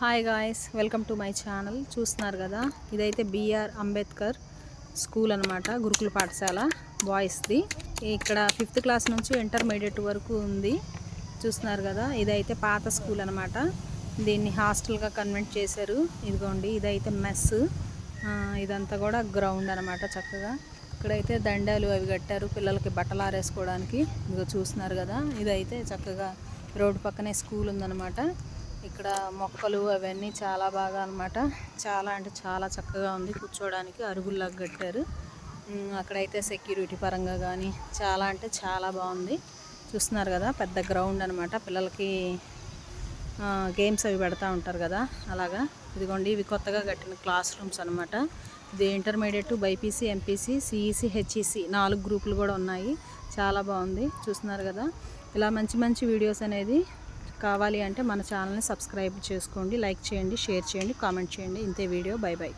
Hi guys, welcome to my channel. చూస్తున్నారు కదా, ఇదైతే బిఆర్ అంబేద్కర్ స్కూల్ అనమాట, గురుకుల పాఠశాల బాయ్స్ది. ఇక్కడ 5th క్లాస్ నుంచి ఇంటర్మీడియట్ వరకు ఉంది. చూస్తున్నారు కదా, ఇదైతే పాత స్కూల్ అనమాట. దీన్ని హాస్టల్గా కన్వర్ట్ చేశారు. ఇదిగోండి, ఇదైతే మెస్. ఇదంతా కూడా గ్రౌండ్ అనమాట. చక్కగా ఇక్కడైతే దండాలు అవి కట్టారు పిల్లలకి బట్టలు ఆరేసుకోవడానికి. ఇదిగో చూస్తున్నారు కదా, ఇదైతే చక్కగా రోడ్డు పక్కనే స్కూల్ ఉందన్నమాట. ఇక్కడ మొక్కలు అవన్నీ చాలా బాగా అనమాట. చాలా అంటే చాలా చక్కగా ఉంది. కూర్చోవడానికి అరుగుల్లాగా కట్టారు. అక్కడైతే సెక్యూరిటీ పరంగా కానీ చాలా అంటే చాలా బాగుంది. చూస్తున్నారు కదా, పెద్ద గ్రౌండ్ అనమాట. పిల్లలకి గేమ్స్ అవి పెడతా ఉంటారు కదా, అలాగా. ఇదిగోండి, ఇవి కొత్తగా కట్టిన క్లాస్ రూమ్స్ అనమాట. ఇది intermediate, BiPC, MPC, CEC, HEC 4 గ్రూపులు కూడా ఉన్నాయి. చాలా బాగుంది. చూస్తున్నారు కదా, ఇలా మంచి మంచి వీడియోస్ అనేది కావాలి అంటే మన ఛానల్ని సబ్స్క్రైబ్ చేసుకోండి, లైక్ చేయండి, షేర్ చేయండి, కామెంట్ చేయండి. ఇంతే వీడియో. By by.